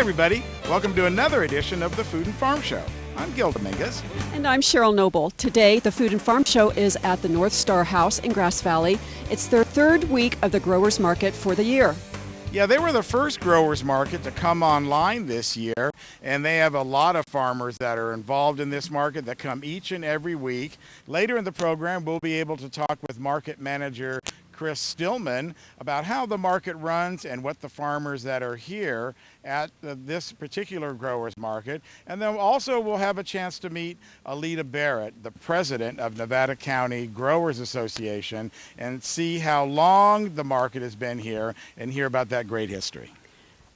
everybody. Welcome to another edition of the Food and Farm Show. I'm Gil Dominguez. And I'm Cheryl Noble. Today, the Food and Farm Show is at the North Star House in Grass Valley. It's their third week of the Growers Market for the year. Yeah, they were the first growers market to come online this year, and they have a lot of farmers that are involved in this market that come each and every week. Later in the program, we'll be able to talk with market manager Chris Stillman about how the market runs and what the farmers that are here at this particular growers market. And then also we'll have a chance to meet Alita Barrett, the president of Nevada County Growers Association, and see how long the market has been here and hear about that great history.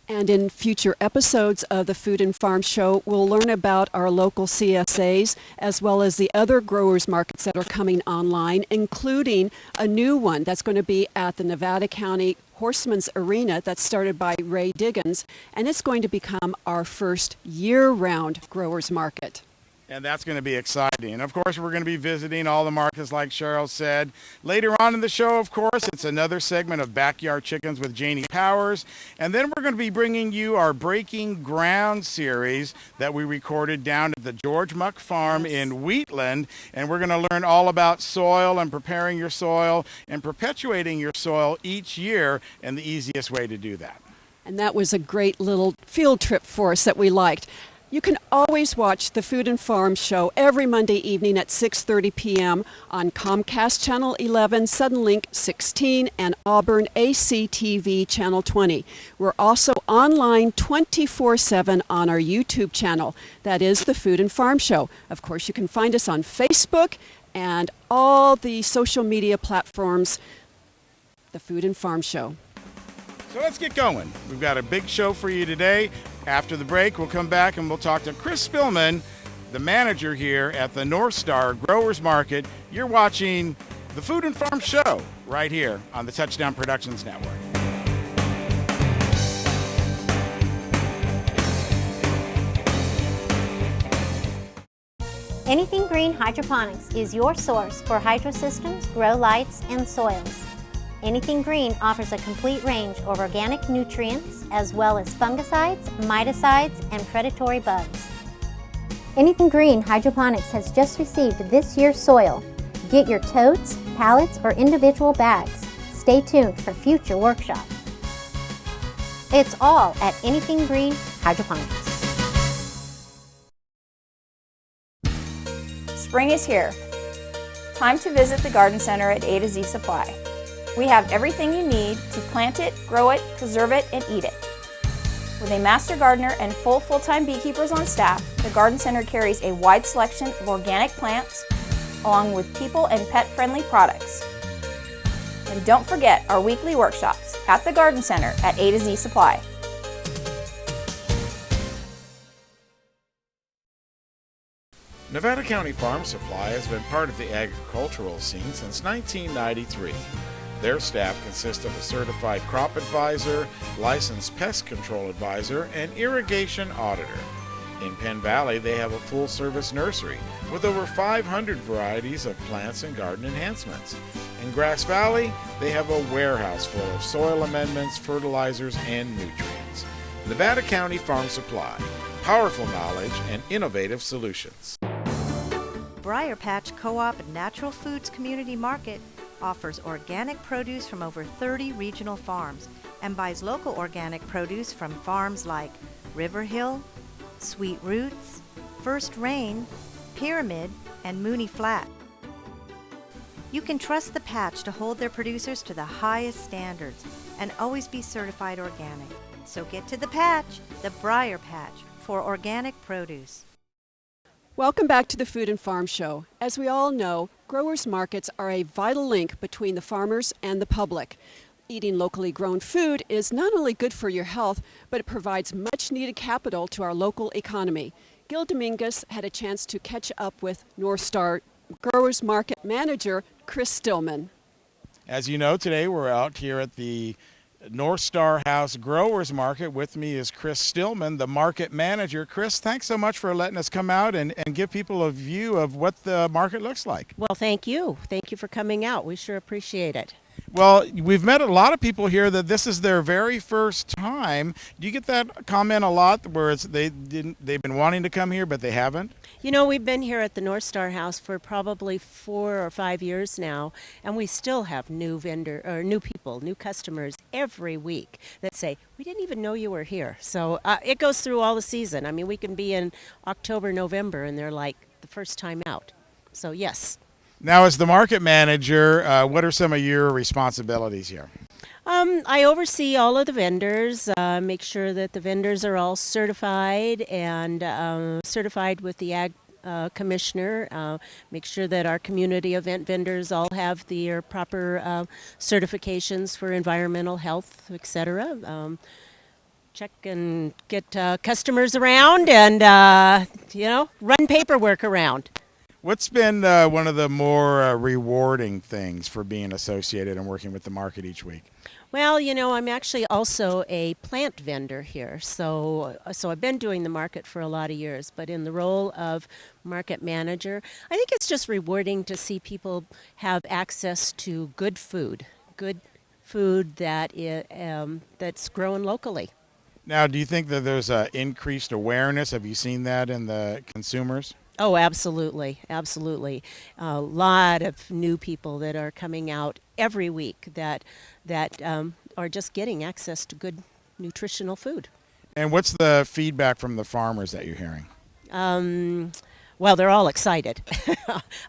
And in future episodes of the Food and Farm Show, we'll learn about our local CSAs as well as the other growers markets that are coming online, including a new one that's going to be at the Nevada County Horsemen's Arena that's started by Ray Diggins, and it's going to become our first year-round growers market. And that's going to be exciting. And of course, we're going to be visiting all the markets like Cheryl said. Later on in the show, of course, it's another segment of Backyard Chickens with Janie Powers. And then we're going to be bringing you our Breaking Ground series that we recorded down at the George Muck Farm in Wheatland. And we're going to learn all about soil and preparing your soil and perpetuating your soil each year and the easiest way to do that. And that was a great little field trip for us that we liked. You can always watch the Food and Farm Show every Monday evening at 6:30 p.m. on Comcast Channel 11, Suddenlink 16, and Auburn ACTV Channel 20. We're also online 24/7 on our YouTube channel. That is the Food and Farm Show. Of course, you can find us on Facebook and all the social media platforms, the Food and Farm Show. So let's get going. We've got a big show for you today. After the break, we'll come back and we'll talk to Chris Stillman, the manager here at the North Star Growers Market. You're watching the Food and Farm Show right here on the Touchdown Productions Network. Anything Green Hydroponics is your source for hydro systems, grow lights, and soils. Anything Green offers a complete range of organic nutrients as well as fungicides, miticides, and predatory bugs. Anything Green Hydroponics has just received this year's soil. Get your totes, pallets, or individual bags. Stay tuned for future workshops. It's all at Anything Green Hydroponics. Spring is here. Time to visit the Garden Center at A to Z Supply. We have everything you need to plant it, grow it, preserve it, and eat it. With a master gardener and full-time beekeepers on staff, the Garden Center carries a wide selection of organic plants, along with people and pet-friendly products. And don't forget our weekly workshops at the Garden Center at A to Z Supply. Nevada County Farm Supply has been part of the agricultural scene since 1993. Their staff consists of a certified crop advisor, licensed pest control advisor, and irrigation auditor. In Penn Valley, they have a full-service nursery with over 500 varieties of plants and garden enhancements. In Grass Valley, they have a warehouse full of soil amendments, fertilizers, and nutrients. Nevada County Farm Supply, powerful knowledge and innovative solutions. Briar Patch Co-op and Natural Foods Community Market offers organic produce from over 30 regional farms and buys local organic produce from farms like River Hill, Sweet Roots, First Rain, Pyramid, and Mooney Flat. You can trust the Patch to hold their producers to the highest standards and always be certified organic. So get to the Patch, the Briar Patch, for organic produce. Welcome back to the Food and Farm Show. As we all know, growers markets are a vital link between the farmers and the public. Eating locally grown food is not only good for your health, but it provides much needed capital to our local economy. Gil Dominguez had a chance to catch up with North Star Growers Market Manager Chris Stillman. As you know, today we're out here at the North Star House Growers Market. With me is Chris Stillman, the market manager. Chris, thanks so much for letting us come out and give people a view of what the market looks like. Well, thank you. Thank you for coming out. We sure appreciate it. Well, we've met a lot of people here that this is their very first time. Do you get that comment a lot where they've been wanting to come here but they haven't? You know, we've been here at the North Star House for probably 4 or 5 years now, and we still have new people, new customers every week that say, "We didn't even know you were here." So it goes through all the season. I mean, we can be in October, November, and they're like the first time out. So yes. Now, as the market manager, what are some of your responsibilities here? I oversee all of the vendors, make sure that the vendors are all certified and certified with the Ag Commissioner, make sure that our community event vendors all have their proper certifications for environmental health, etc. Check and get customers around and, run paperwork around. What's been one of the more rewarding things for being associated and working with the market each week? Well, you know, I'm actually also a plant vendor here, so I've been doing the market for a lot of years, but in the role of market manager, I think it's just rewarding to see people have access to good food that's grown locally. Now, do you think that there's increased awareness? Have you seen that in the consumers? Oh, absolutely, absolutely. A lot of new people that are coming out every week that are just getting access to good nutritional food. And what's the feedback from the farmers that you're hearing? Well, they're all excited.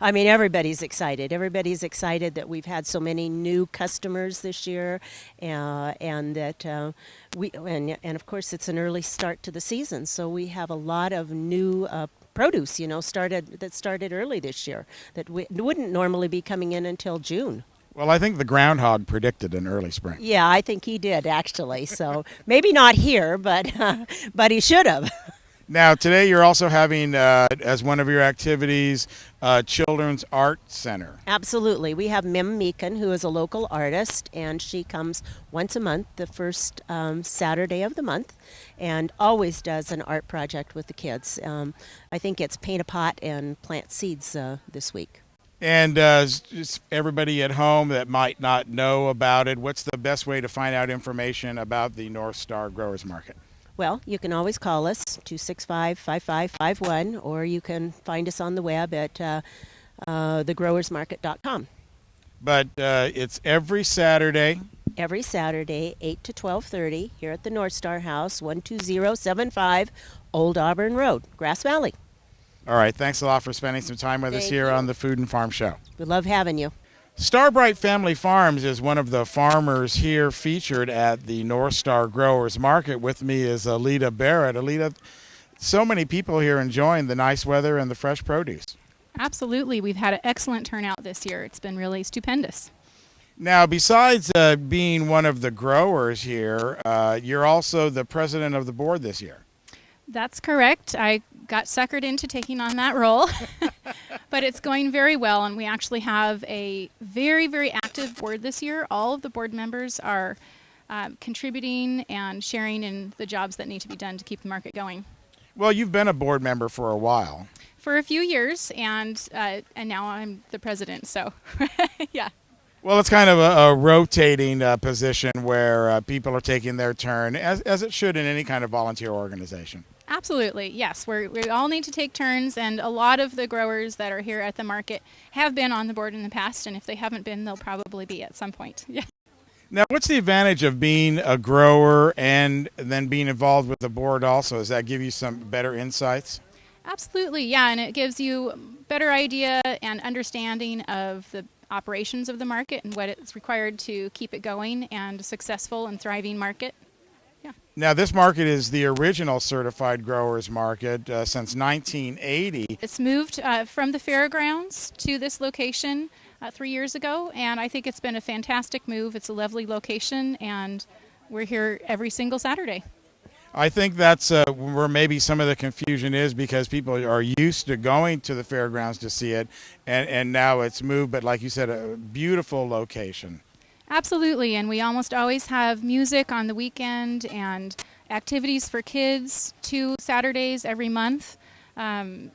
I mean, everybody's excited. Everybody's excited that we've had so many new customers this year, and that and of course it's an early start to the season, so we have a lot of new produce, started early this year that wouldn't normally be coming in until June. Well, I think the groundhog predicted an early spring. Yeah, I think he did actually. So maybe not here, but he should have. Now, today you're also having, as one of your activities, Children's Art Center. Absolutely. We have Mim Meekin, who is a local artist, and she comes once a month, the first Saturday of the month, and always does an art project with the kids. I think it's paint a pot and plant seeds this week. And just everybody at home that might not know about it, what's the best way to find out information about the North Star Growers Market? Well, you can always call us, 265-5551, or you can find us on the web at thegrowersmarket.com. But it's every Saturday. Every Saturday, 8 to 12:30, here at the North Star House, 12075 Old Auburn Road, Grass Valley. All right, thanks a lot for spending some time with us here on the Food and Farm Show. We love having you. Starbright Family Farms is one of the farmers here featured at the North Star Growers Market. With me is Alita Barrett. Alita, so many people here enjoying the nice weather and the fresh produce. Absolutely. We've had an excellent turnout this year. It's been really stupendous. Now, besides being one of the growers here, you're also the president of the board this year. That's correct. I got suckered into taking on that role, but it's going very well, and we actually have a very, very active board this year. All of the board members are contributing and sharing in the jobs that need to be done to keep the market going. Well, you've been a board member for a while. For a few years, and now I'm the president, so yeah. Well, it's kind of a rotating position where people are taking their turn, as it should in any kind of volunteer organization. Absolutely, yes. We all need to take turns, and a lot of the growers that are here at the market have been on the board in the past, and if they haven't been, they'll probably be at some point. Yeah. Now, what's the advantage of being a grower and then being involved with the board also? Does that give you some better insights? Absolutely, yeah, and it gives you better idea and understanding of the operations of the market and what it's required to keep it going and a successful and thriving market. Yeah. Now, this market is the original certified growers market since 1980. It's moved from the fairgrounds to this location 3 years ago, and I think it's been a fantastic move. It's a lovely location, and we're here every single Saturday. I think that's where maybe some of the confusion is, because people are used to going to the fairgrounds to see it, and now it's moved, but like you said, a beautiful location. Absolutely, and we almost always have music on the weekend and activities for kids 2 Saturdays every month, and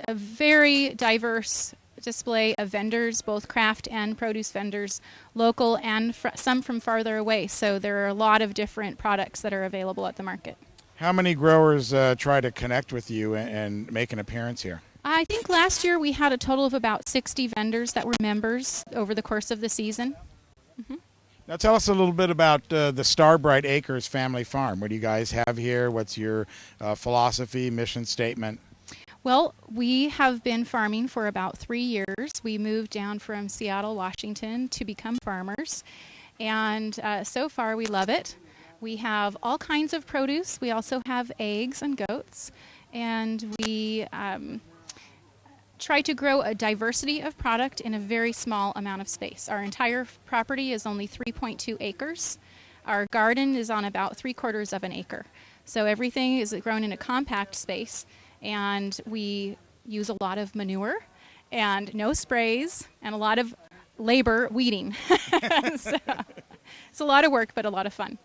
a very diverse display of vendors, both craft and produce vendors, local and some from farther away. So there are a lot of different products that are available at the market. How many growers try to connect with you and make an appearance here? I think last year we had a total of about 60 vendors that were members over the course of the season. Now tell us a little bit about the Starbright Acres Family Farm. What do you guys have here? What's your philosophy, mission statement? Well, we have been farming for about 3 years. We moved down from Seattle, Washington to become farmers, and so far we love it. We have all kinds of produce. We also have eggs and goats, and we try to grow a diversity of product in a very small amount of space. Our entire property is only 3.2 acres. Our garden is on about 3/4 of an acre. So everything is grown in a compact space, and we use a lot of manure and no sprays and a lot of labor weeding. So it's a lot of work, but a lot of fun.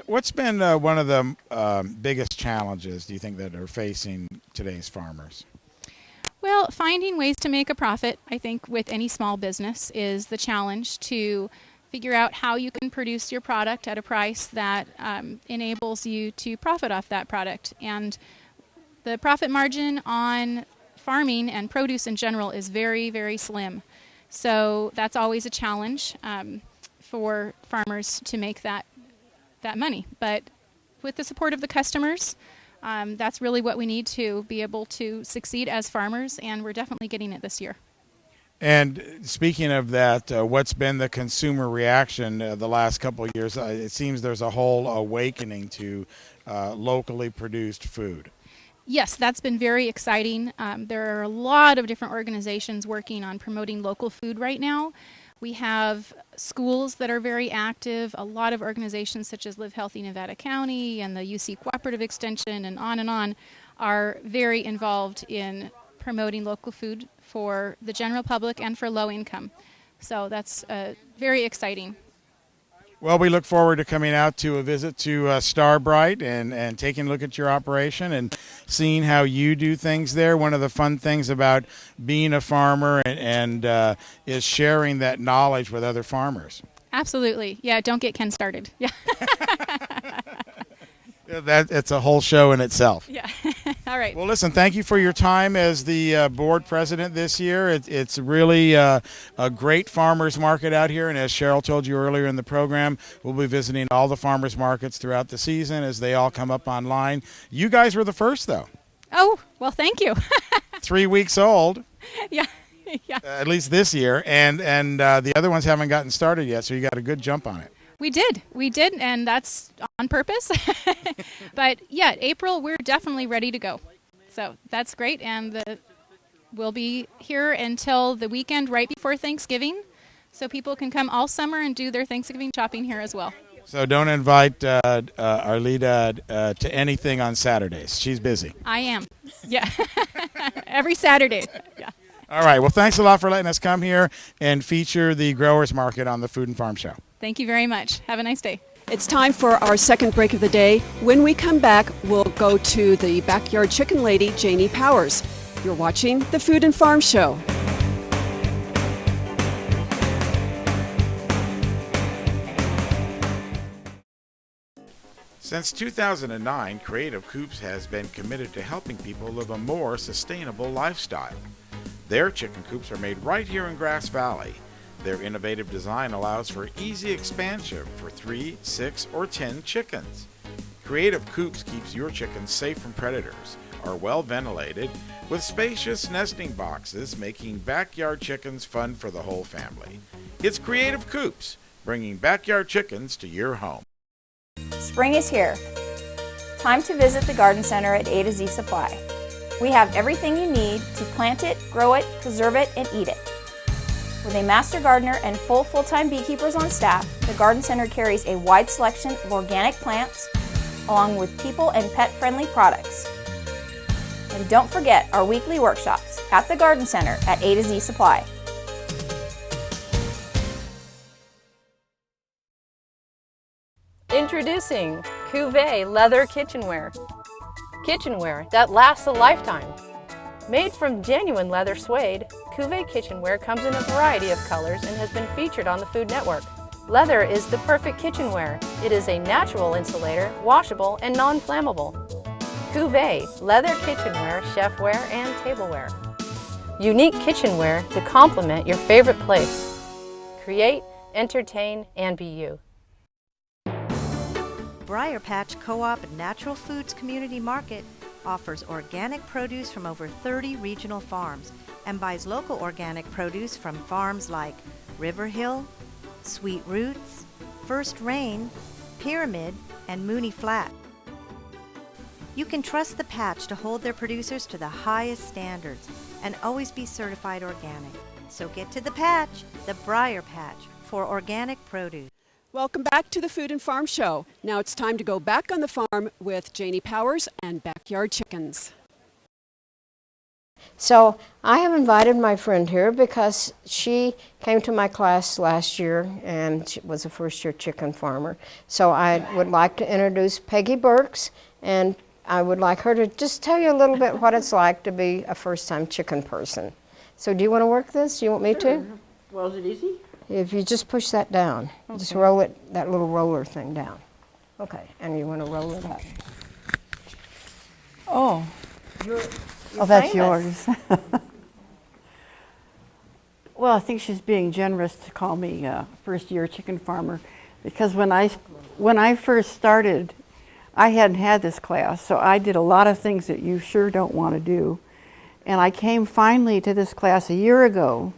What's been one of the biggest challenges, do you think, that are facing today's farmers? Well, finding ways to make a profit, I think, with any small business is the challenge, to figure out how you can produce your product at a price that enables you to profit off that product. And the profit margin on farming and produce in general is very, very slim. So that's always a challenge for farmers to make that money. But with the support of the customers, that's really what we need to be able to succeed as farmers, and we're definitely getting it this year. And speaking of that, what's been the consumer reaction the last couple of years? It seems there's a whole awakening to locally produced food. Yes, that's been very exciting. There are a lot of different organizations working on promoting local food right now. We have schools that are very active, a lot of organizations such as Live Healthy Nevada County and the UC Cooperative Extension and on are very involved in promoting local food for the general public and for low income. So that's very exciting. Well, we look forward to coming out to a visit to Starbright and taking a look at your operation and seeing how you do things there. One of the fun things about being a farmer and is sharing that knowledge with other farmers. Absolutely. Yeah, don't get Ken started. Yeah. It's a whole show in itself. Yeah. All right. Well, listen, thank you for your time as the board president this year. It's really a great farmers market out here, and as Cheryl told you earlier in the program, we'll be visiting all the farmers markets throughout the season as they all come up online. You guys were the first, though. Oh, well, thank you. 3 weeks old. Yeah. Yeah. At least this year, and the other ones haven't gotten started yet, so you got a good jump on it. We did, and that's on purpose. But yeah, April, we're definitely ready to go. So that's great, and we'll be here until the weekend right before Thanksgiving, so people can come all summer and do their Thanksgiving shopping here as well. So don't invite Arlita to anything on Saturdays. She's busy. I am, yeah. Every Saturday, yeah. All right, well, thanks a lot for letting us come here and feature the Growers Market on the Food and Farm Show. Thank you very much. Have a nice day. It's time for our second break of the day. When we come back, we'll go to the backyard chicken lady, Janie Powers. You're watching the Food and Farm Show. Since 2009, Creative Coops has been committed to helping people live a more sustainable lifestyle. Their chicken coops are made right here in Grass Valley. Their innovative design allows for easy expansion for 3, 6, or 10 chickens. Creative Coops keeps your chickens safe from predators, are well ventilated, with spacious nesting boxes, making backyard chickens fun for the whole family. It's Creative Coops, bringing backyard chickens to your home. Spring is here. Time to visit the Garden Center at A to Z Supply. We have everything you need to plant it, grow it, preserve it, and eat it. With a master gardener and full-time beekeepers on staff, the Garden Center carries a wide selection of organic plants, along with people and pet-friendly products. And don't forget our weekly workshops at the Garden Center at A to Z Supply. Introducing Cuvée Leather Kitchenware. Kitchenware that lasts a lifetime. Made from genuine leather suede, Cuvée kitchenware comes in a variety of colors and has been featured on the Food Network. Leather is the perfect kitchenware. It is a natural insulator, washable, and non-flammable. Cuvée, leather kitchenware, chefware, and tableware. Unique kitchenware to complement your favorite place. Create, entertain, and be you. Briar Patch Co-op and Natural Foods Community Market offers organic produce from over 30 regional farms and buys local organic produce from farms like River Hill, Sweet Roots, First Rain, Pyramid, and Mooney Flat. You can trust the Patch to hold their producers to the highest standards and always be certified organic. So get to the Patch, the Briar Patch, for organic produce. Welcome back to the Food and Farm Show. Now it's time to go back on the farm with Janie Powers and Backyard Chickens. So I have invited my friend here because she came to my class last year and she was a first-year chicken farmer. So I would like to introduce Peggy Burks, and I would like her to just tell you a little bit what it's like to be a first-time chicken person. So do you want to work this? Do you want me to? Well, is it easy? If you just push that down, just roll it, that little roller thing down. Okay, and you want to roll it up. Oh. You're That's famous. yours. Well, I think she's being generous to call me a first-year chicken farmer because when I first started, I hadn't had this class, so I did a lot of things that you sure don't want to do. And I came finally to this class a year ago,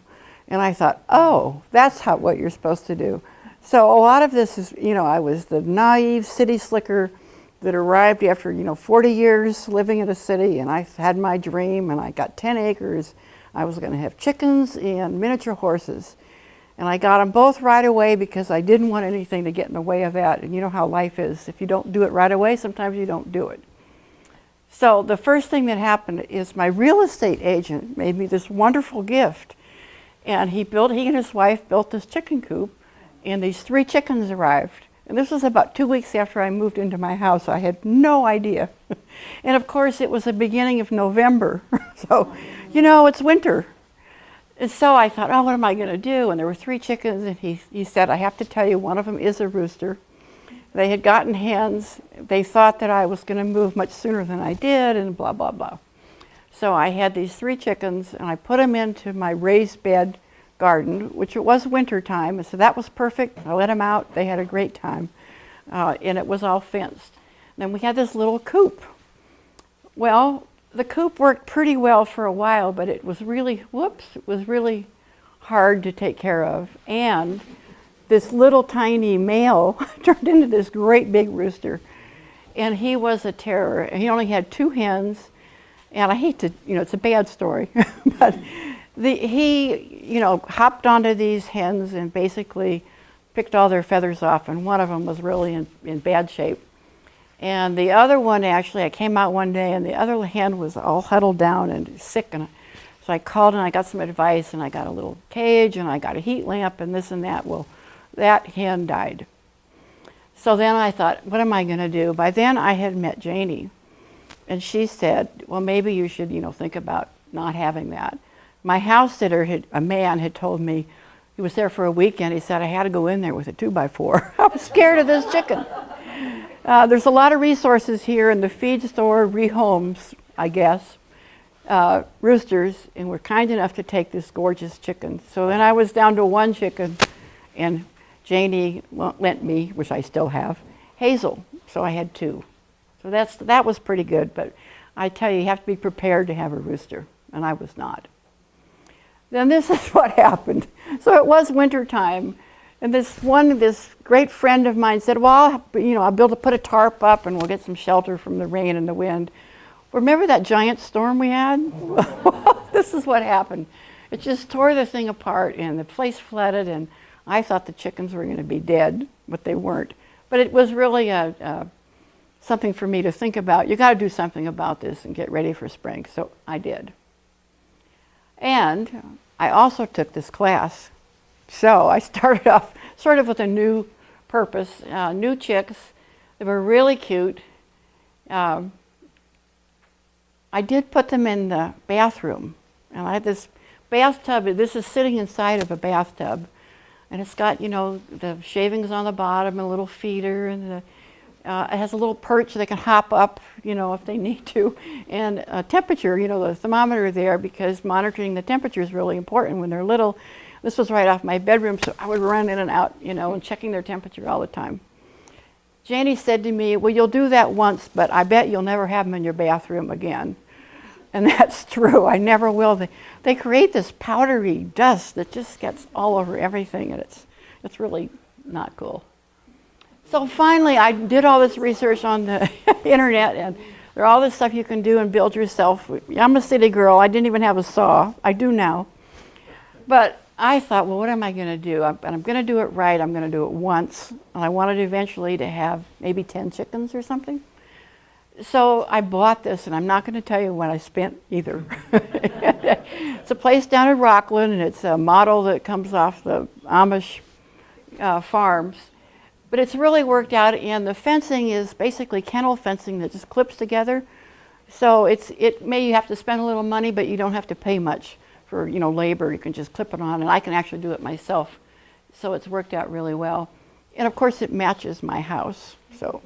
and I thought, oh, that's what you're supposed to do. So a lot of this is, I was the naive city slicker that arrived after, 40 years living in a city, and I had my dream, and I got 10 acres. I was going to have chickens and miniature horses. And I got them both right away because I didn't want anything to get in the way of that. And you know how life is. If you don't do it right away, sometimes you don't do it. So the first thing that happened is my real estate agent made me this wonderful gift. And he and his wife built this chicken coop, and these 3 chickens arrived. And this was about 2 weeks after I moved into my house. I had no idea. And of course, it was the beginning of November. So, it's winter. And so I thought, oh, what am I going to do? And there were 3 chickens, and he said, I have to tell you, one of them is a rooster. They had gotten hens. They thought that I was going to move much sooner than I did, and blah, blah, blah. So I had these 3 chickens, and I put them into my raised bed garden, which it was winter time, and so that was perfect. I let them out. They had a great time, and it was all fenced. Then we had this little coop. Well, the coop worked pretty well for a while, but it was really hard to take care of. And this little tiny male turned into this great big rooster, and he was a terror. He only had 2 hens, and I hate to, it's a bad story, but he hopped onto these hens and basically picked all their feathers off, and one of them was really in bad shape. And the other one, actually, I came out one day, and the other hen was all huddled down and sick, and so I called and I got some advice, and I got a little cage, and I got a heat lamp, and this and that. Well, that hen died. So then I thought, what am I going to do? By then I had met Janie, and she said, well, maybe you should, think about not having that. My house sitter, a man, had told me, he was there for a weekend, he said I had to go in there with a 2x4. I was scared of this chicken. There's a lot of resources here in the feed store, rehomes, I guess, roosters, and were kind enough to take this gorgeous chicken. So then I was down to 1 chicken, and Janie lent me, which I still have, Hazel. So I had 2. So that was pretty good, but I tell you have to be prepared to have a rooster, and I was not. Then this is what happened. So it was winter time, and this great friend of mine said, well, I'll put a tarp up and we'll get some shelter from the rain and the wind. Remember that giant storm we had? This is what happened. It just tore the thing apart, and the place flooded, and I thought the chickens were going to be dead, but they weren't. But it was really something for me to think about. You got to do something about this and get ready for spring. So I did. And I also took this class. So I started off sort of with a new purpose, new chicks. They were really cute. I did put them in the bathroom, and I had this bathtub, this is sitting inside of a bathtub. And it's got, you know, the shavings on the bottom, and a little feeder, and it has a little perch they can hop up, you know, if they need to. And temperature, you know, the thermometer there, because monitoring the temperature is really important when they're little. This was right off my bedroom, so I would run in and out, you know, and checking their temperature all the time. Janie said to me, well, you'll do that once, but I bet you'll never have them in your bathroom again. And that's true, I never will. They create this powdery dust that just gets all over everything, and it's really not cool. So finally, I did all this research on the internet, and there's all this stuff you can do and build yourself. I'm a city girl, I didn't even have a saw. I do now. But I thought, well, what am I going to do? I'm going to do it right. I'm going to do it once, and I wanted eventually to have maybe 10 chickens or something. So I bought this, and I'm not going to tell you what I spent either. It's a place down in Rockland, and it's a model that comes off the Amish farms. But it's really worked out, and the fencing is basically kennel fencing that just clips together. So it may you have to spend a little money, but you don't have to pay much for, you know, labor. You can just clip it on, and I can actually do it myself. So it's worked out really well. And of course, it matches my house. So.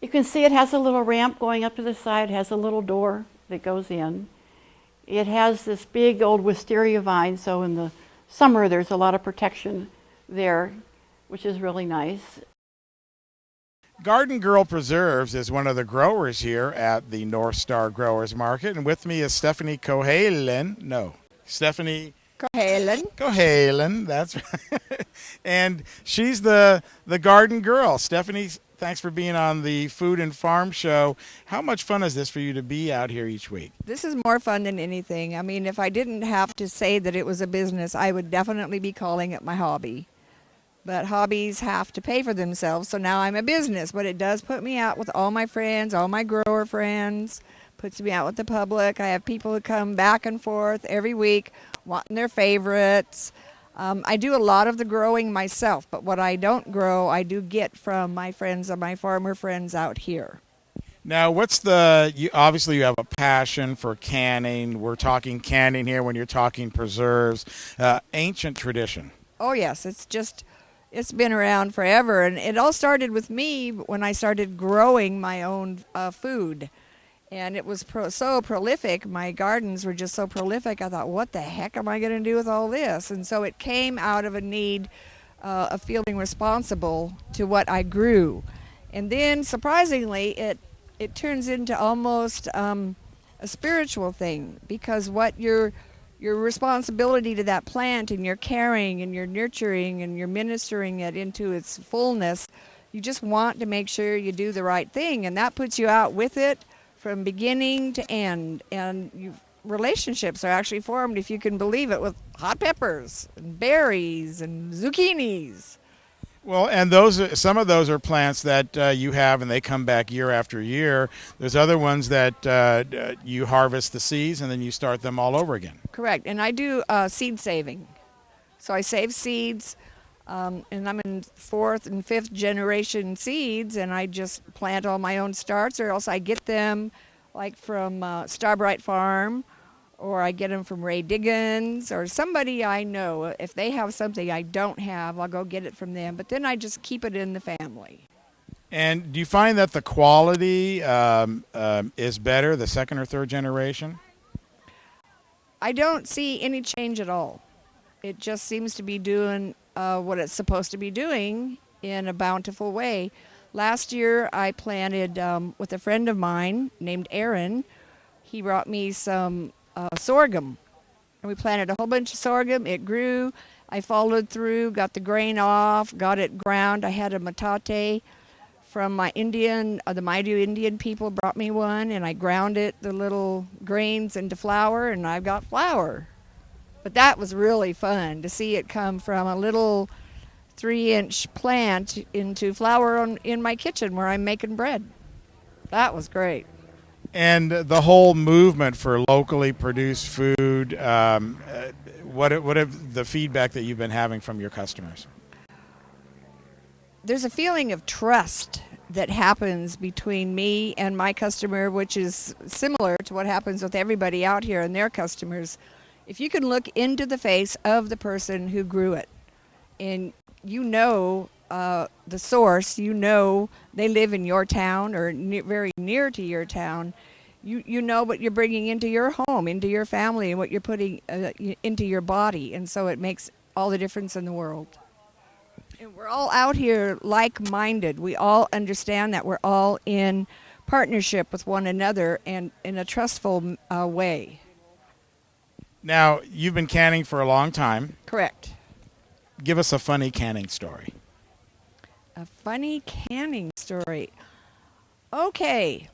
You can see it has a little ramp going up to the side, it has a little door that goes in. It has this big old wisteria vine, so in the summer there's a lot of protection there, which is really nice. Garden Girl Preserves is one of the growers here at the North Star Growers Market, and with me is Stephanie Kohalen. No, Stephanie Kohalen, that's right. And she's the garden girl. Stephanie, thanks for being on the Food and Farm Show. How much fun is this for you to be out here each week? This is more fun than anything. I mean, if I didn't have to say that it was a business, I would definitely be calling it my hobby. But hobbies have to pay for themselves, so now I'm a business. But it does put me out with all my friends, all my grower friends, puts me out with the public. I have people who come back and forth every week wanting their favorites. I do a lot of the growing myself, but what I don't grow, I do get from my friends and my farmer friends out here. Now, obviously you have a passion for canning. We're talking canning here when you're talking preserves. Ancient tradition. Oh yes, it's been around forever, and it all started with me when I started growing my own food. And it was so prolific, my gardens were just so prolific, I thought, what the heck am I going to do with all this? And so it came out of a need of feeling responsible to what I grew. And then, surprisingly, it turns into almost a spiritual thing, because what your responsibility to that plant, and your caring and your nurturing and your ministering it into its fullness, you just want to make sure you do the right thing, and that puts you out with it from beginning to end, and relationships are actually formed, if you can believe it, with hot peppers and berries and zucchinis. Well, and some of those are plants that you have, and they come back year after year. There's other ones that you harvest the seeds, and then you start them all over again. Correct, and I do seed saving. So I save seeds, and I'm in 4th and 5th generation seeds, and I just plant all my own starts, or else I get them like from Starbright Farm, or I get them from Ray Diggins, or somebody I know. If they have something I don't have, I'll go get it from them, but then I just keep it in the family. And do you find that the quality is better, the 2nd or 3rd generation? I don't see any change at all. It just seems to be doing what it's supposed to be doing in a bountiful way. Last year I planted with a friend of mine named Aaron. He brought me some sorghum, and we planted a whole bunch of sorghum. It grew. I followed through, got the grain off, got it ground. I had a metate from my the Maidu Indian people brought me one, and I ground it, the little grains, into flour, and I've got flour. But that was really fun to see it come from a little 3-inch plant into flour in my kitchen where I'm making bread. That was great. And the whole movement for locally produced food, what have the feedback that you've been having from your customers? There's a feeling of trust that happens between me and my customer, which is similar to what happens with everybody out here and their customers. If you can look into the face of the person who grew it, and you know the source, you know they live in your town or very near to your town, you know what you're bringing into your home, into your family, and what you're putting into your body. And so it makes all the difference in the world. And we're all out here like-minded. We all understand that we're all in partnership with one another and in a trustful way. Now, you've been canning for a long time. Correct. Give us a funny canning story. A funny canning story. Okay.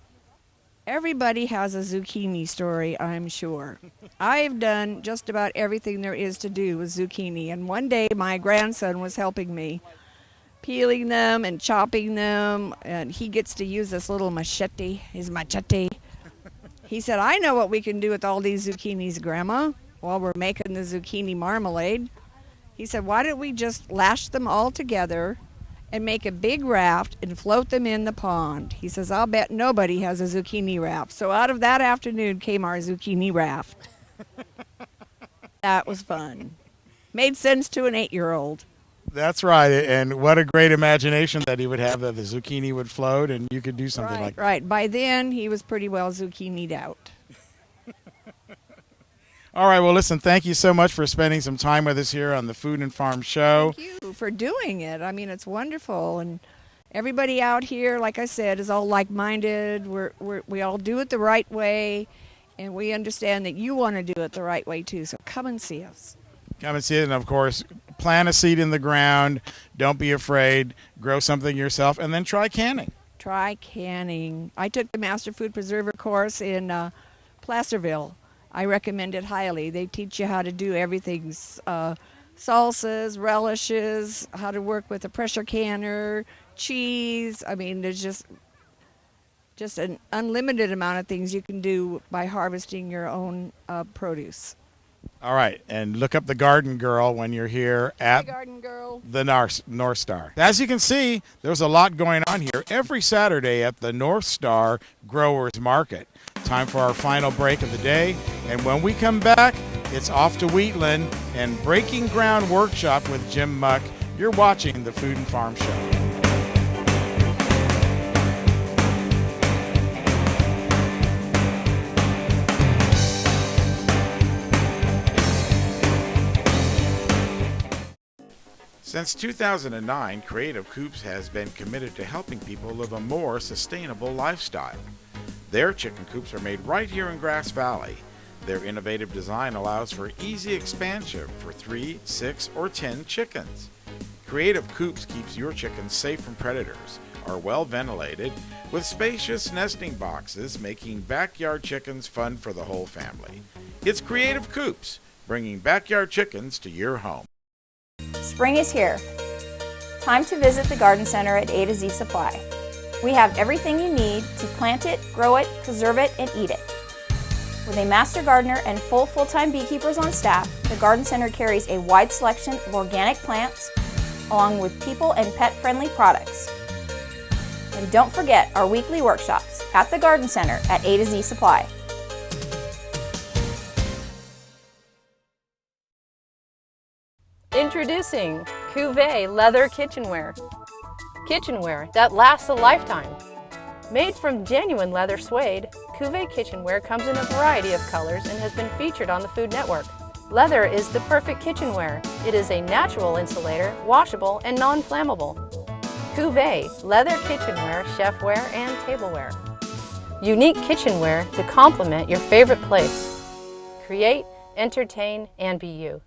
Everybody has a zucchini story, I'm sure. I've done just about everything there is to do with zucchini. And one day my grandson was helping me, peeling them and chopping them. And he gets to use this little machete, his machete. He said, I know what we can do with all these zucchinis, Grandma, while we're making the zucchini marmalade. He said, why don't we just lash them all together and make a big raft and float them in the pond? He says, I'll bet nobody has a zucchini raft. So out of that afternoon came our zucchini raft. That was fun. Made sense to an 8-year-old. That's right, and what a great imagination that he would have, that the zucchini would float and you could do something like that. Right. By then, he was pretty well zucchini'd out. All right, well, listen, thank you so much for spending some time with us here on the Food and Farm Show. Thank you for doing it. I mean, it's wonderful. And everybody out here, like I said, is all like-minded. We all do it the right way, and we understand that you want to do it the right way, too. So come and see us. Come and see it, and, of course, plant a seed in the ground. Don't be afraid. Grow something yourself, and then try canning. Try canning. I took the Master Food Preserver course in Placerville. I recommend it highly. They teach you how to do everything, salsas, relishes, how to work with a pressure canner, cheese. I mean, there's just an unlimited amount of things you can do by harvesting your own produce. All right, and look up the Garden Girl when you're here at Garden Girl. the North Star. As you can see, there's a lot going on here every Saturday at the North Star Growers Market. Time for our final break of the day, and when we come back, it's off to Wheatland and Breaking Ground Workshop with Jim Muck. You're watching the Food and Farm Show. Since 2009, Creative Coops has been committed to helping people live a more sustainable lifestyle. Their chicken coops are made right here in Grass Valley. Their innovative design allows for easy expansion for 3, 6, or 10 chickens. Creative Coops keeps your chickens safe from predators, are well ventilated, with spacious nesting boxes, making backyard chickens fun for the whole family. It's Creative Coops, bringing backyard chickens to your home. Spring is here. Time to visit the Garden Center at A to Z Supply. We have everything you need to plant it, grow it, preserve it, and eat it. With a master gardener and full-time beekeepers on staff, the Garden Center carries a wide selection of organic plants, along with people and pet-friendly products. And don't forget our weekly workshops at the Garden Center at A to Z Supply. Introducing Cuvée Leather Kitchenware. Kitchenware that lasts a lifetime. Made from genuine leather suede, Cuvée kitchenware comes in a variety of colors and has been featured on the Food Network. Leather is the perfect kitchenware. It is a natural insulator, washable, and non-flammable. Cuvée Leather Kitchenware, Chefware, and Tableware. Unique kitchenware to complement your favorite place. Create, entertain, and be you.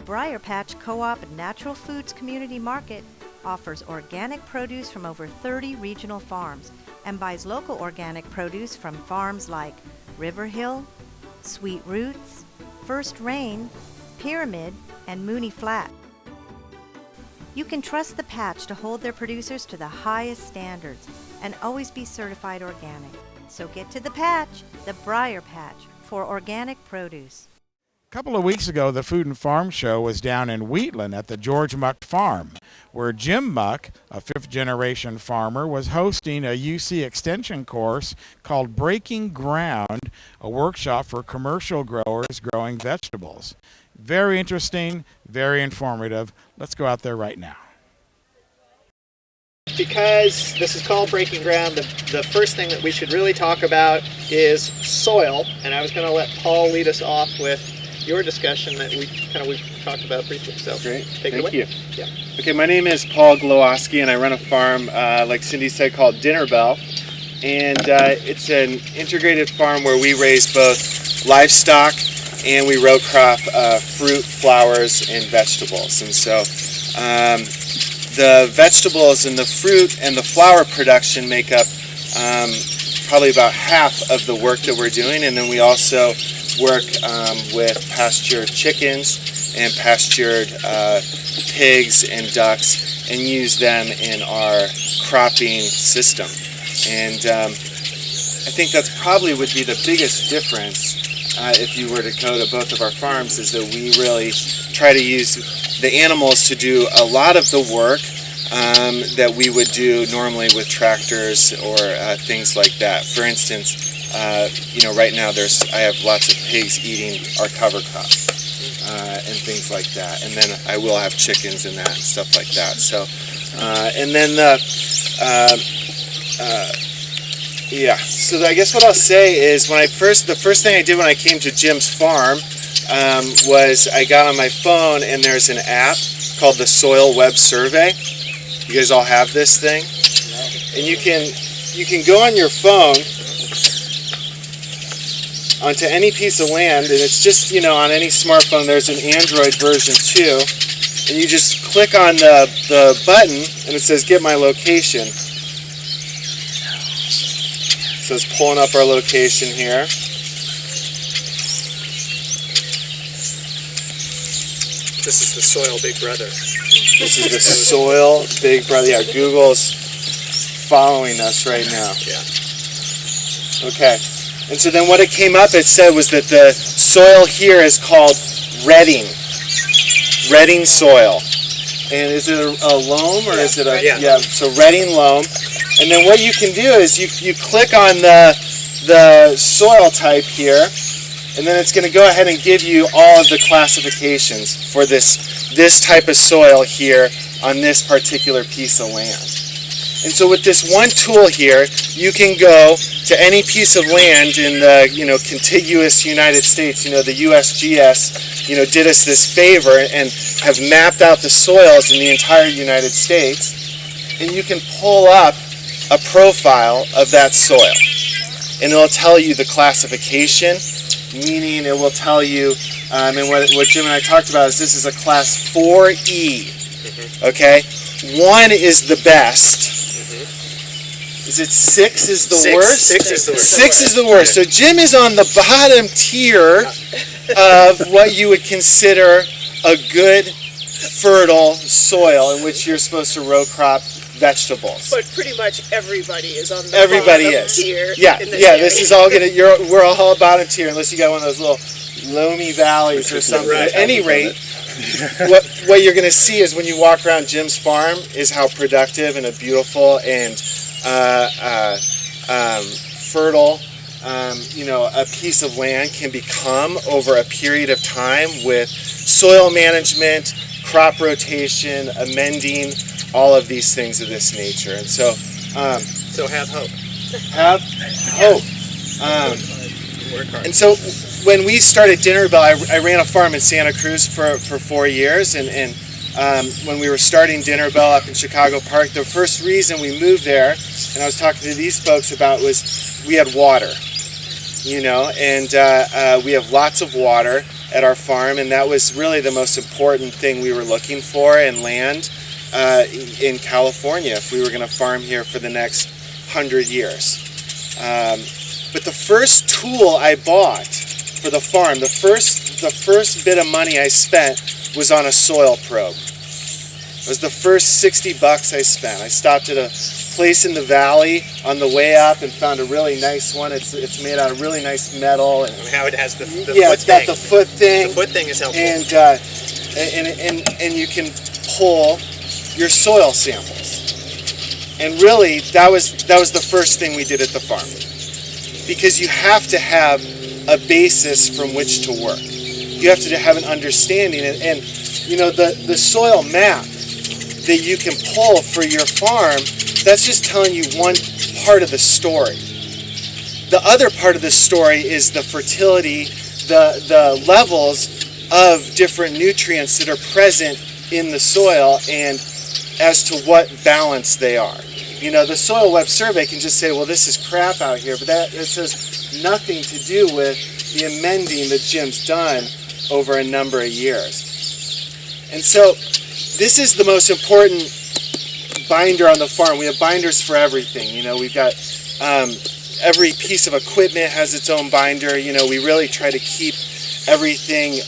Briar Patch Co-op and Natural Foods Community Market offers organic produce from over 30 regional farms and buys local organic produce from farms like River Hill, Sweet Roots, First Rain, Pyramid, and Mooney Flat. You can trust the Patch to hold their producers to the highest standards and always be certified organic. So get to the Patch, the Briar Patch, for organic produce. A couple of weeks ago, the Food and Farm Show was down in Wheatland at the George Muck Farm, where Jim Muck, a fifth-generation farmer, was hosting a UC Extension course called Breaking Ground, a workshop for commercial growers growing vegetables. Very interesting, very informative. Let's go out there right now. Because this is called Breaking Ground, the first thing that we should really talk about is soil, and I was going to let Paul lead us off with your discussion that we talked about briefly. So great. Take it away. Thank you. Yeah. Okay, my name is Paul Glowowski, and I run a farm, like Cindy said, called Dinner Bell. And it's an integrated farm where we raise both livestock and we row crop fruit, flowers, and vegetables. And so the vegetables and the fruit and the flower production make up probably about half of the work that we're doing. And then we also work with pastured chickens and pastured pigs and ducks and use them in our cropping system. And I think that's probably would be the biggest difference if you were to go to both of our farms, is that we really try to use the animals to do a lot of the work that we would do normally with tractors or things like that. For instance, right now I have lots of pigs eating our cover crop and things like that, and then I will have chickens and that and stuff like that. So, and then So I guess what I'll say is the first thing I did when I came to Jim's farm was I got on my phone, and there's an app called the Soil Web Survey. You guys all have this thing, and you can go on your phone onto any piece of land, and it's just, on any smartphone. There's an Android version too, and you just click on the button, and it says get my location. So it's pulling up our location here. This is the Soil Big Brother. This is the Soil Big Brother. Yeah, Google's following us right now. Yeah. Okay. And so then what it came up, it said, was that the soil here is called Redding soil. And is it a loam or is it a... Yeah. So Redding loam. And then what you can do is you click on the soil type here, and then it's going to go ahead and give you all of the classifications for this type of soil here on this particular piece of land. And so with this one tool here, you can go to any piece of land in the contiguous United States. The USGS did us this favor and have mapped out the soils in the entire United States, and you can pull up a profile of that soil, and it'll tell you the classification, meaning it will tell you, and what Jim and I talked about is this is a class 4E, okay? 1 is the best. Is it 6 is the worst? 6 is the worst. 6 is the worst. So Jim is on the bottom tier of what you would consider a good, fertile soil in which you're supposed to row crop vegetables. But pretty much everybody is on the Everybody bottom is. tier. Yeah, in this yeah. area. This is all gonna. We're all bottom tier unless you got one of those little loamy valleys or something. Right. At any rate, what you're gonna see is when you walk around Jim's farm is how productive and a beautiful and fertile, a piece of land can become over a period of time with soil management, crop rotation, amending, all of these things of this nature. And so So have hope. Have hope. Work hard. And so when we started Dinner Bell, I ran a farm in Santa Cruz for 4 years, and when we were starting Dinner Bell up in Chicago Park, the first reason we moved there, and I was talking to these folks about, was we had water, and we have lots of water at our farm, and that was really the most important thing we were looking for in land in California if we were going to farm here for the next 100 years. But the first tool I bought for the farm, the first bit of money I spent was on a soil probe. It was the first $60 I spent. I stopped at a place in the valley on the way up and found a really nice one. It's made out of really nice metal. And How it has the yeah, foot it's got thing. the foot thing. The foot thing is helpful. And you can pull your soil samples. And really, that was the first thing we did at the farm, because you have to have a basis from which to work. You have to have an understanding, and you know, the soil map that you can pull for your farm, that's just telling you one part of the story. The other part of the story is the fertility, the levels of different nutrients that are present in the soil, and as to what balance they are. You know, the Soil Web Survey can just say, well, this is crap out here, but that has nothing to do with the amending that Jim's done over a number of years. And so this is the most important binder on the farm. We have binders for everything. You know, we've got every piece of equipment has its own binder. You know, we really try to keep everything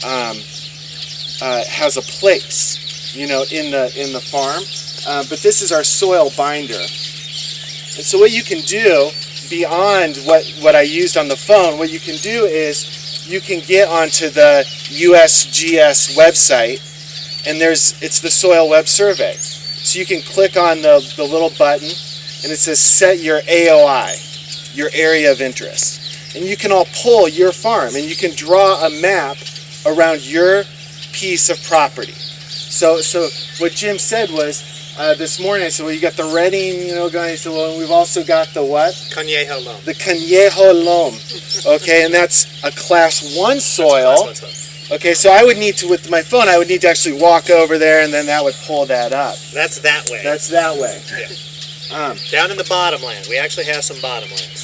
has a place, you know, in the farm. But this is our soil binder. And so what you can do beyond what I used on the phone, what you can do is you can get onto the USGS website, and it's the Soil Web Survey. So you can click on the little button, and it says set your AOI, your area of interest. And you can all pull your farm, and you can draw a map around your piece of property. So what Jim said was, this morning I said, well, you got the Redding, you know, guy. He said, well, and we've also got the what? Cañejo loam. The Cañejo loam. Okay, and that's a Class 1 soil. Class 1 soil. Okay, so I would need to, with my phone, I would need to actually walk over there, and then that would pull that up. That's that way. That's that way. Yeah. Down in the bottomland, we actually have some bottomlands.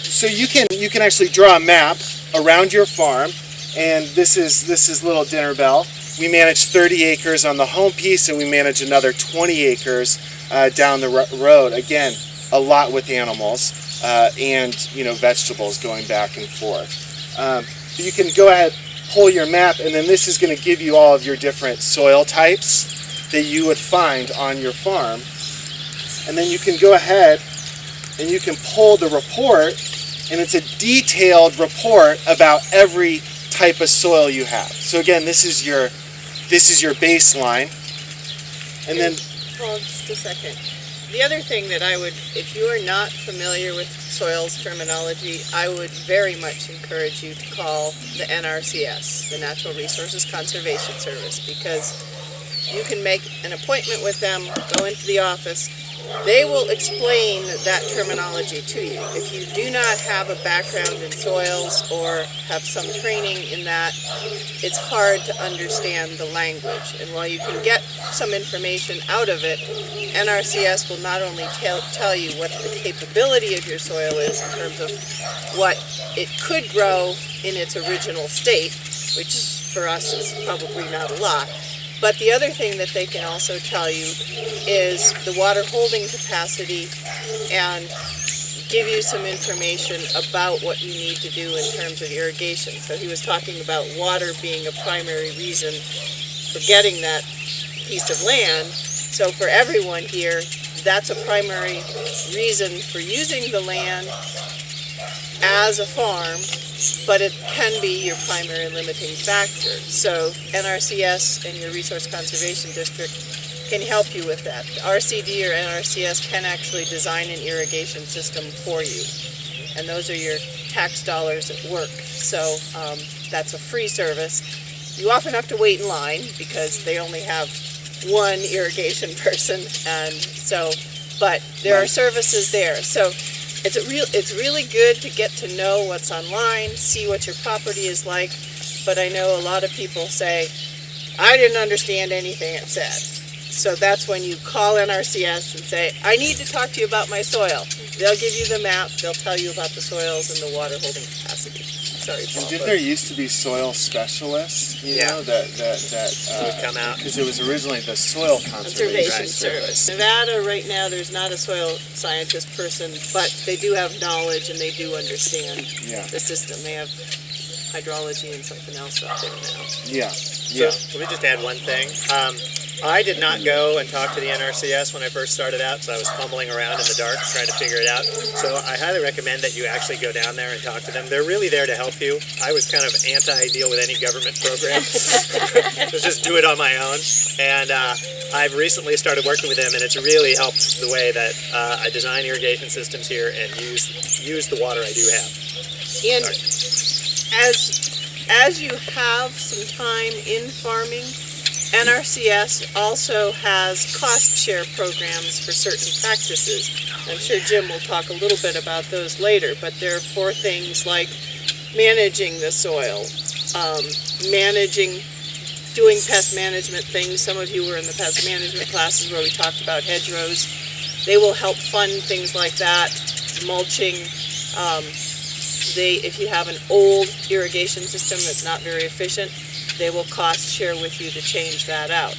So you can actually draw a map around your farm, and this is Little Dinner Bell. We manage 30 acres on the home piece, and we manage another 20 acres down the road. Again, a lot with animals and, you know, vegetables going back and forth. So you can go ahead, pull your map, and then this is going to give you all of your different soil types that you would find on your farm. And then you can go ahead and you can pull the report, and it's a detailed report about every type of soil you have. So again, this is your baseline, and then Paul, just a second. The other thing that I would, if you are not familiar with soils terminology, I would very much encourage you to call the NRCS, the Natural Resources Conservation Service, because you can make an appointment with them, go into the office. They will explain that terminology to you. If you do not have a background in soils or have some training in that, it's hard to understand the language. And while you can get some information out of it, NRCS will not only tell you what the capability of your soil is in terms of what it could grow in its original state, which for us is probably not a lot, but the other thing that they can also tell you is the water holding capacity and give you some information about what you need to do in terms of irrigation. So he was talking about water being a primary reason for getting that piece of land. So for everyone here, that's a primary reason for using the land as a farm, but it can be your primary limiting factor. So NRCS and your Resource Conservation District can help you with that. The RCD or NRCS can actually design an irrigation system for you, and those are your tax dollars at work. So that's a free service. You often have to wait in line because they only have one irrigation person, and so, but there are services there. So it's really good to get to know what's online, see what your property is like, but I know a lot of people say, I didn't understand anything it said. So that's when you call NRCS and say, I need to talk to you about my soil. They'll give you the map, they'll tell you about the soils and the water holding capacity. Sorry, Paul. And didn't there used to be soil specialists, you know, that would come out? because it was originally the Soil Conservation Service. Nevada, right now, there's not a soil scientist person, but they do have knowledge and they do understand the system. They have hydrology and something else up there now. Yeah. So let me just add one thing. I did not go and talk to the NRCS when I first started out, so I was fumbling around in the dark trying to figure it out. So I highly recommend that you actually go down there and talk to them. They're really there to help you. I was kind of anti-deal with any government program. Let's just do it on my own. And I've recently started working with them, and it's really helped the way that I design irrigation systems here and use the water I do have. And as you have some time in farming, NRCS also has cost share programs for certain practices. I'm sure Jim will talk a little bit about those later, but they're for things like managing the soil, doing pest management things. Some of you were in the pest management classes where we talked about hedgerows. They will help fund things like that, mulching. If you have an old irrigation system that's not very efficient, they will cost share with you to change that out.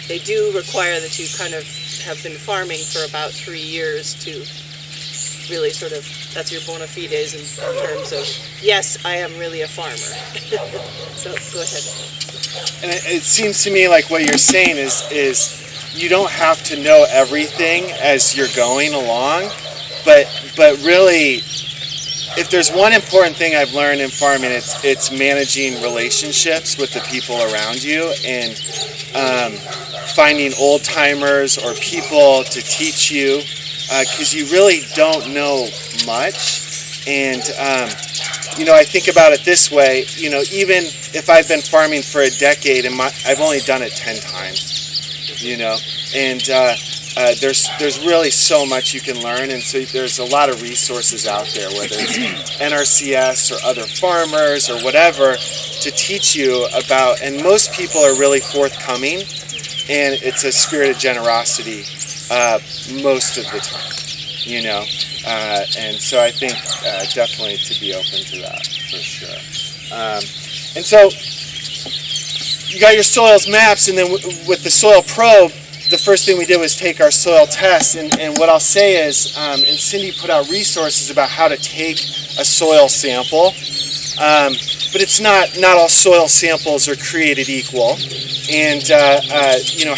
They do require that you kind of have been farming for about 3 years to really sort of, that's your bona fides in terms of, yes, I am really a farmer. So go ahead. And it seems to me like what you're saying is you don't have to know everything as you're going along, but really, if there's one important thing I've learned in farming, it's managing relationships with the people around you and finding old timers or people to teach you, because you really don't know much. And I think about it this way. Even if I've been farming for a decade and I've only done it 10 times. And there's really so much you can learn, and so there's a lot of resources out there, whether it's NRCS or other farmers or whatever, to teach you about, and most people are really forthcoming, and it's a spirit of generosity most of the time, and so I think definitely to be open to that, for sure. And so you got your soils maps, and then with the soil probe, the first thing we did was take our soil test, and what I'll say is, and Cindy put out resources about how to take a soil sample, but it's not all soil samples are created equal, and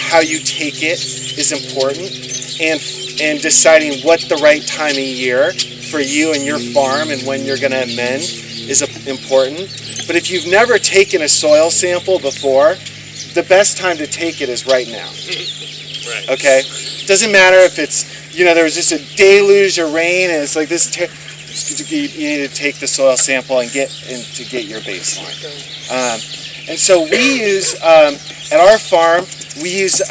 how you take it is important, and deciding what the right time of year for you and your farm and when you're going to amend is important. But if you've never taken a soil sample before, the best time to take it is right now. Right. Okay? Doesn't matter if it's, there was just a deluge of rain and it's like this, you need to take the soil sample and get your baseline. And so we use, at our farm, we use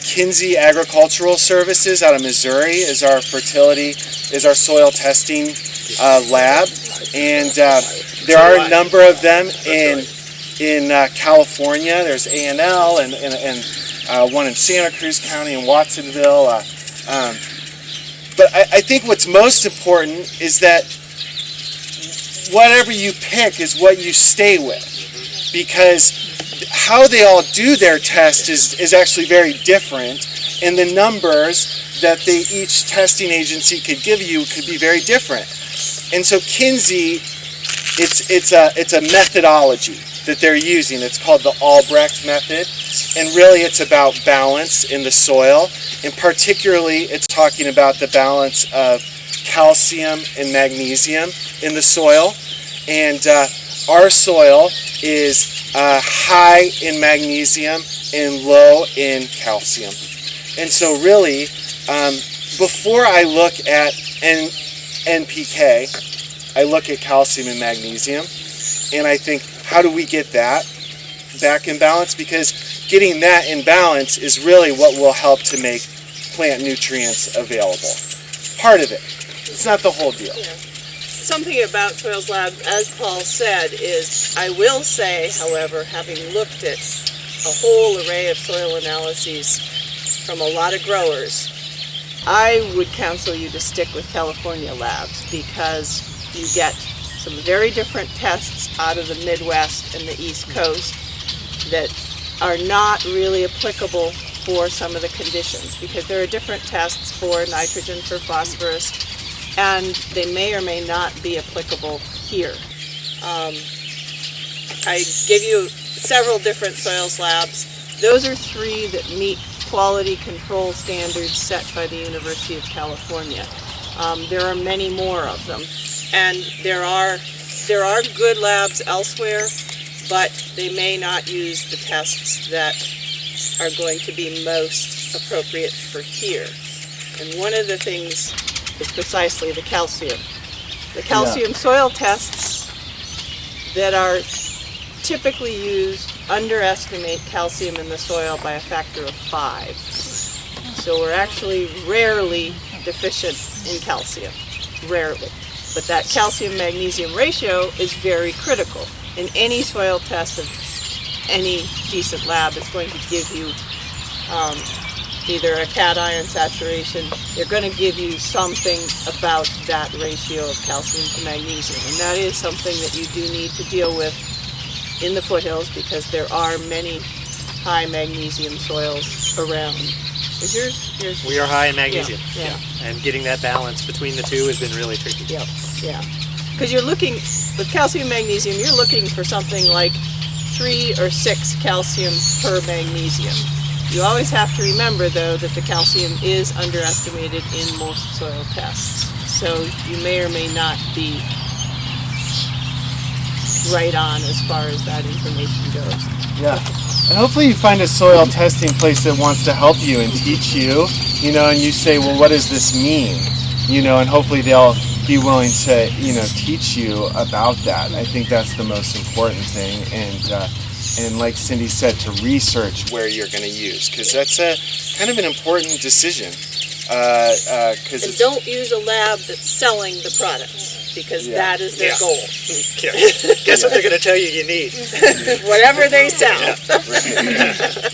Kinsey Agricultural Services out of Missouri as our soil testing lab. And there are a number of them in California. There's A&L and one in Santa Cruz County in Watsonville. But I think what's most important is that whatever you pick is what you stay with, because how they all do their test is actually very different, and the numbers that each testing agency could give you could be very different. And so Kinsey, it's a methodology that they're using. It's called the Albrecht method, and really it's about balance in the soil, and particularly it's talking about the balance of calcium and magnesium in the soil. And our soil is high in magnesium and low in calcium. And so really, before I look at NPK, I look at calcium and magnesium, and I think, how do we get that back in balance? Because getting that in balance is really what will help to make plant nutrients available. Part of it. It's not the whole deal. Yeah. Something about Soils Lab, as Paul said, is, I will say, however, having looked at a whole array of soil analyses from a lot of growers, I would counsel you to stick with California Labs, because you get some very different tests out of the Midwest and the East Coast that are not really applicable for some of the conditions, because there are different tests for nitrogen, for phosphorus, and they may or may not be applicable here. I gave you several different Soils Labs. Those are 3 that meet quality control standards set by the University of California. There are many more of them, and there are good labs elsewhere, but they may not use the tests that are going to be most appropriate for here. And one of the things is precisely the calcium. The calcium soil tests that are typically used underestimate calcium in the soil by a factor of 5. So we're actually rarely deficient in calcium, rarely. But that calcium-magnesium ratio is very critical. In any soil test of any decent lab, it's going to give you either a cation saturation. They're going to give you something about that ratio of calcium to magnesium. And that is something that you do need to deal with in the foothills because there are many high magnesium soils around. Is yours? We are high in magnesium. Yeah. And getting that balance between the two has been really tricky. Yeah. Because you're looking, with calcium magnesium, you're looking for something like 3 or 6 calcium per magnesium. You always have to remember, though, that the calcium is underestimated in most soil tests. So you may or may not be right on as far as that information goes. Yeah. And hopefully you find a soil testing place that wants to help you and teach you, and you say, well, what does this mean? And hopefully they'll be willing to, teach you about that. I think that's the most important thing. And like Cindy said, to research where you're going to use, because that's a kind of an important decision. And don't use a lab that's selling the products, because that is their goal. Guess what they're going to tell you need? Whatever they sell.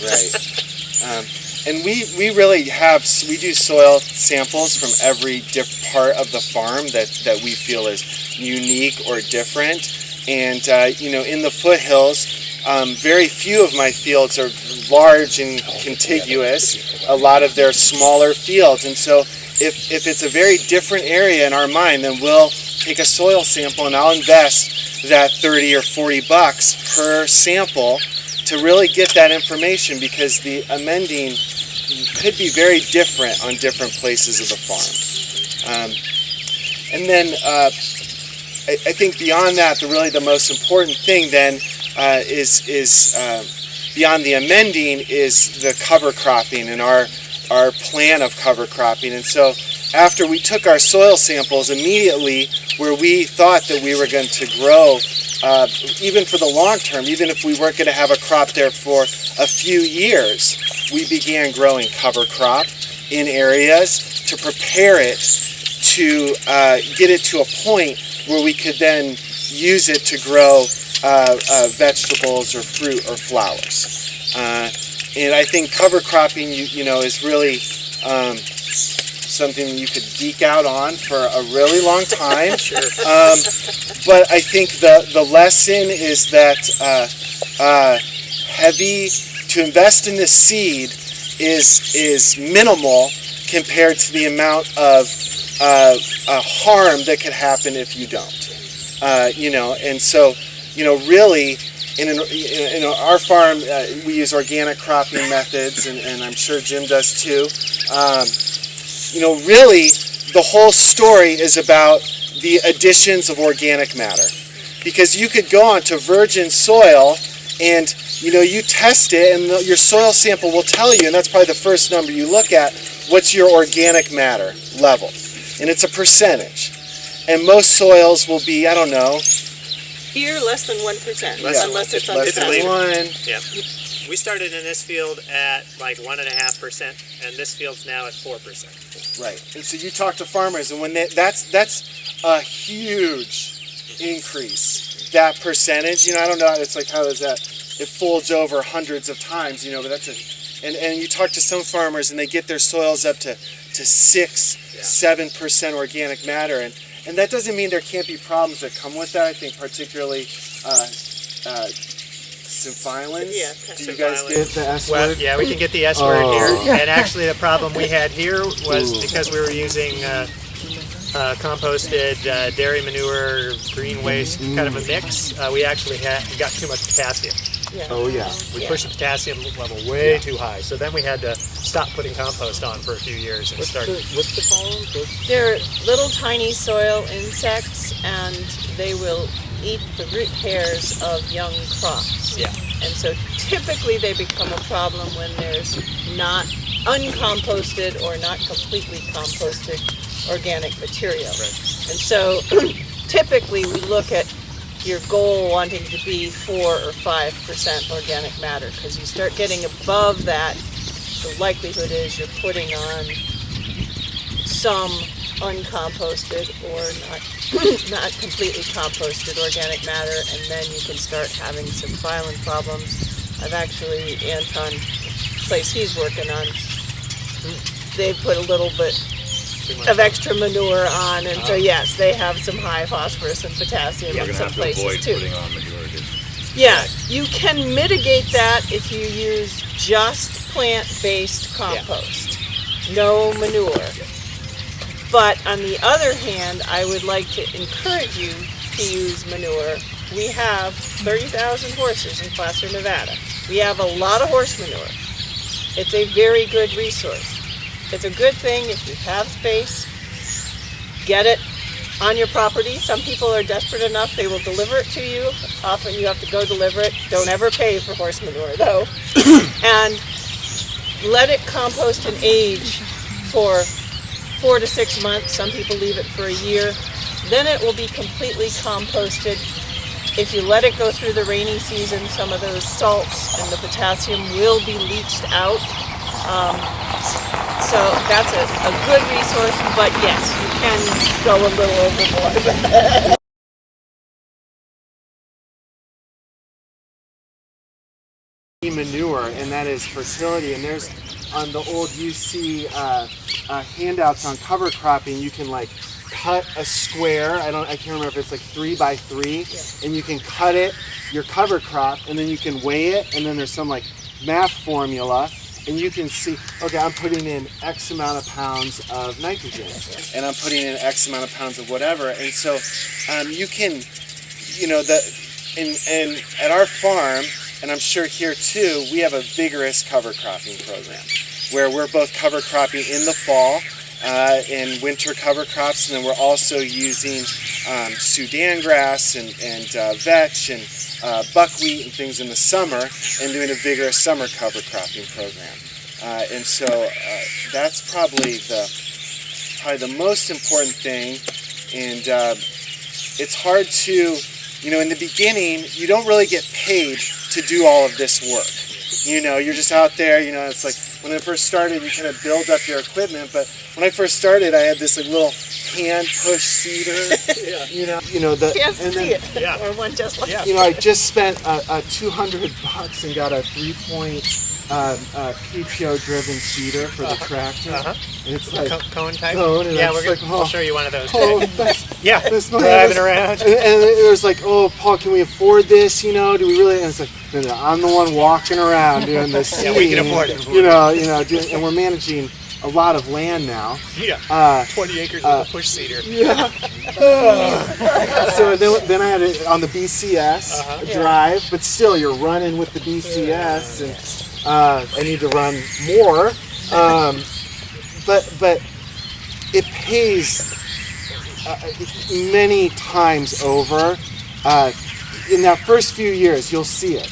Right. And we really we do soil samples from every part of the farm that we feel is unique or different. And, in the foothills, very few of my fields are large and contiguous. A lot of them are smaller fields. And so if it's a very different area in our mind, then we'll take a soil sample and I'll invest that $30 or $40 per sample to really get that information, because the amending could be very different on different places of the farm. And then I think beyond that, the most important thing then is beyond the amending is the cover cropping and our plan of cover cropping. And so after we took our soil samples immediately where we thought that we were going to grow, even for the long term, even if we weren't going to have a crop there for a few years, we began growing cover crop in areas to prepare it to get it to a point where we could then use it to grow vegetables or fruit or flowers. And I think cover cropping, is really something you could geek out on for a really long time. Sure. But I think the lesson is that to invest in this seed is minimal compared to the amount of harm that could happen if you don't. And so, really, in our farm, we use organic cropping methods, and I'm sure Jim does too. Really, the whole story is about the additions of organic matter. Because you could go onto virgin soil and, you test it and your soil sample will tell you, and that's probably the first number you look at, what's your organic matter level. And it's a percentage. And most soils will be, I don't know. Here, less than 1%, unless it's on less than 1. Yeah. We started in this field at like 1.5%, and this field's now at 4%. Right. And so you talk to farmers, and when that's a huge increase. That percentage, I don't know. It's like, how is that? It folds over hundreds of times, but that's and you talk to some farmers, and they get their soils up to 6-7% organic matter, and that doesn't mean there can't be problems that come with that. I think particularly symphylanes. Do you guys get the S word? Well, yeah, we can get the S word here. And actually the problem we had here was because we were using composted dairy manure, green waste, kind of a mix, we actually got too much potassium. Yeah. Oh yeah. We pushed the potassium level way too high. So then we had to stop putting compost on for a few years and start. What's the problem? They're little tiny soil insects, and they will eat the root hairs of young crops. Yeah. And so typically they become a problem when there's not uncomposted or not completely composted organic material. Right. And so typically we look at your goal wanting to be 4 or 5% organic matter, because you start getting above that, the likelihood is you're putting on some uncomposted or not completely composted organic matter, and then you can start having some phylum problems. I've actually, Anton, the place he's working on, they've put a little bit of extra manure on, and so yes, they have some high phosphorus and potassium in some places too. Yeah, you can mitigate that if you use just plant-based compost, no manure. But on the other hand, I would like to encourage you to use manure. We have 30,000 horses in Placer, Nevada. We have a lot of horse manure. It's a very good resource. It's a good thing if you have space, get it on your property. Some people are desperate enough, they will deliver it to you. Often you have to go deliver it. Don't ever pay for horse manure though. And let it compost and age for 4 to 6 months. Some people leave it for a year. Then it will be completely composted. If you let it go through the rainy season, some of those salts and the potassium will be leached out. So that's a good resource, but yes, you can go a little overboard. Manure, and that is fertility. And there's on the old UC handouts on cover cropping, you can like cut a square. I can't remember if it's like 3 by 3, and you can cut it, your cover crop, and then you can weigh it, and then there's some like math formula, and you can see, okay, I'm putting in X amount of pounds of nitrogen, and I'm putting in X amount of pounds of whatever, and so you can, you know, and at our farm, and I'm sure here too, we have a vigorous cover cropping program where we're both cover cropping in the fall and winter cover crops, and then we're also using Sudan grass and vetch and buckwheat and things in the summer, and doing a vigorous summer cover cropping program. And so that's probably the most important thing. And it's hard to, you know, in the beginning, you don't really get paid to do all of this work. You know, you're just out there, you know, it's like when I first started, you kind of build up your equipment, but when I first started, I had this like little hand push seeder, you know, Can't see it, or one just like you know, I just spent $200 and got a 3-point PTO driven seeder for the tractor. And it's like cone type? Cone, and yeah, I'll show you one of those. Yeah, driving around. And it was like, oh, Paul, can we afford this? You know, do we really? And it's like, no, I'm the one walking around doing this seeding. Yeah, we can afford it. You know, and we're managing a lot of land now. Yeah, 20 acres of a push seeder. Yeah. So then I had it on the BCS drive, but still you're running with the BCS, and I need to run more. But it pays many times over. In that first few years, you'll see it.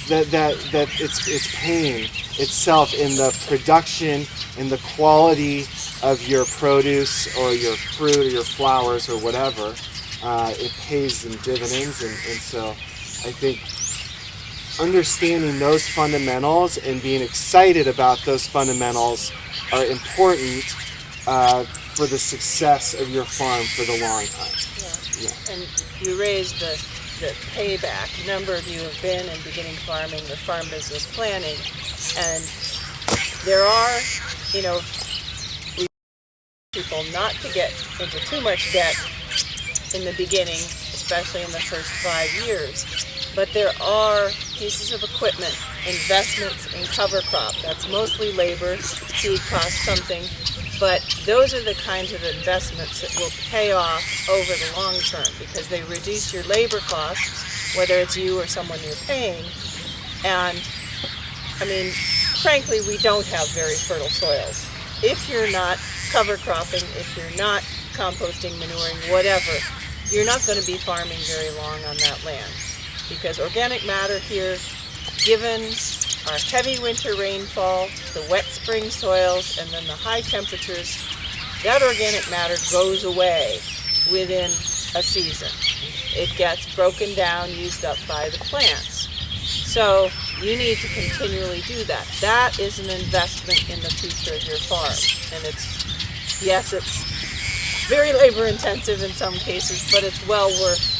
That it's paying itself in the production, in the quality of your produce or your fruit or your flowers or whatever. It pays in dividends, and so I think understanding those fundamentals and being excited about those fundamentals are important for the success of your farm for the long time. Yeah. And you raised the payback. A number of you have been in beginning farming or farm business planning, and there are, you know, we want people not to get into too much debt in the beginning, especially in the first 5 years. But there are pieces of equipment, investments in cover crop. That's mostly labor, seed costs something, but those are the kinds of investments that will pay off over the long term because they reduce your labor costs whether it's you or someone you're paying. And I mean, frankly, we don't have very fertile soils. If you're not cover cropping, if you're not composting, manuring, whatever, you're not going to be farming very long on that land. Because organic matter here, given our heavy winter rainfall, the wet spring soils, and then the high temperatures, that organic matter goes away within a season. It gets broken down, used up by the plants. So you need to continually do that. That is an investment in the future of your farm. And yes, it's very labor intensive in some cases, but it's well worth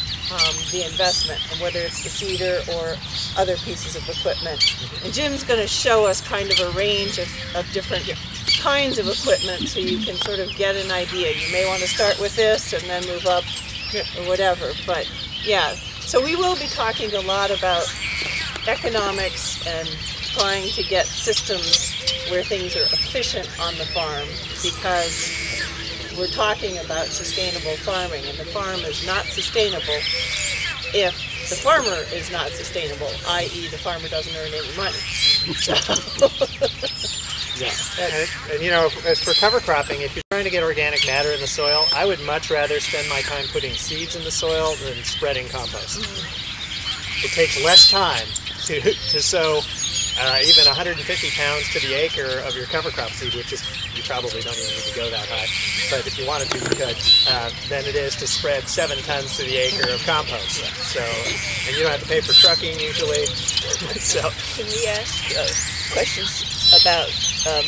the investment, and whether it's the seeder or other pieces of equipment. And Jim's going to show us kind of a range of different kinds of equipment so you can sort of get an idea. You may want to start with this and then move up or whatever. But yeah, so we will be talking a lot about economics and trying to get systems where things are efficient on the farm, because we're talking about sustainable farming, and the farm is not sustainable if the farmer is not sustainable, i.e. the farmer doesn't earn any money. So yeah, and you know, as for cover cropping, if you're trying to get organic matter in the soil, I would much rather spend my time putting seeds in the soil than spreading compost. It takes less time to sow even 150 pounds to the acre of your cover crop seed, which is, you probably don't even need to go that high, but if you wanted to, you could, than it is to spread 7 tons to the acre of compost. So, and you don't have to pay for trucking usually. So, can we ask questions about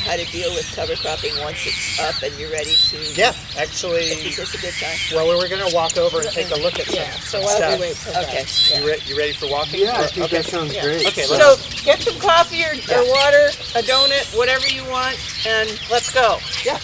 how to deal with cover cropping once it's up and you're ready to? Yeah, actually. Is this a good time? Well, we're going to walk over and take a look at so some while stuff. we wait for Okay. that. You ready for walking? Yeah, I think that sounds great. Okay, So get some coffee or water, a donut, whatever you want, and let's go. Yeah.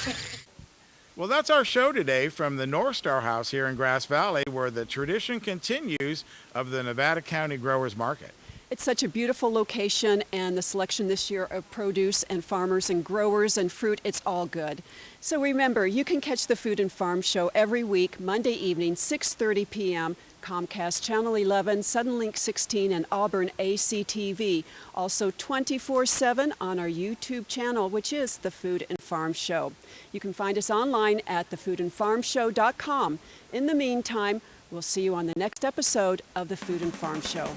Well, that's our show today from the North Star House here in Grass Valley, where the tradition continues of the Nevada County Growers Market. It's such a beautiful location, and the selection this year of produce and farmers and growers and fruit, it's all good. So remember, you can catch the Food and Farm Show every week, Monday evening, 6:30 p.m., Comcast Channel 11, Suddenlink 16, and Auburn ACTV. Also 24/7 on our YouTube channel, which is The Food and Farm Show. You can find us online at thefoodandfarmshow.com. In the meantime, we'll see you on the next episode of The Food and Farm Show.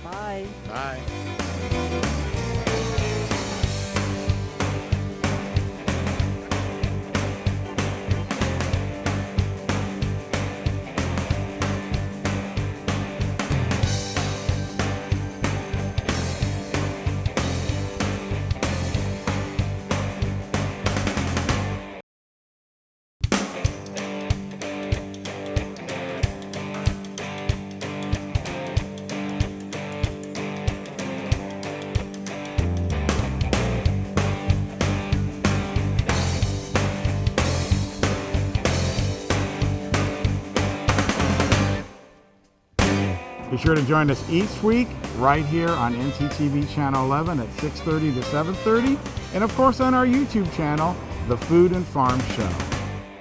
Bye. Bye. Be sure to join us each week right here on NCTV Channel 11 at 6:30 to 7:30, and of course on our YouTube channel, The Food and Farm Show.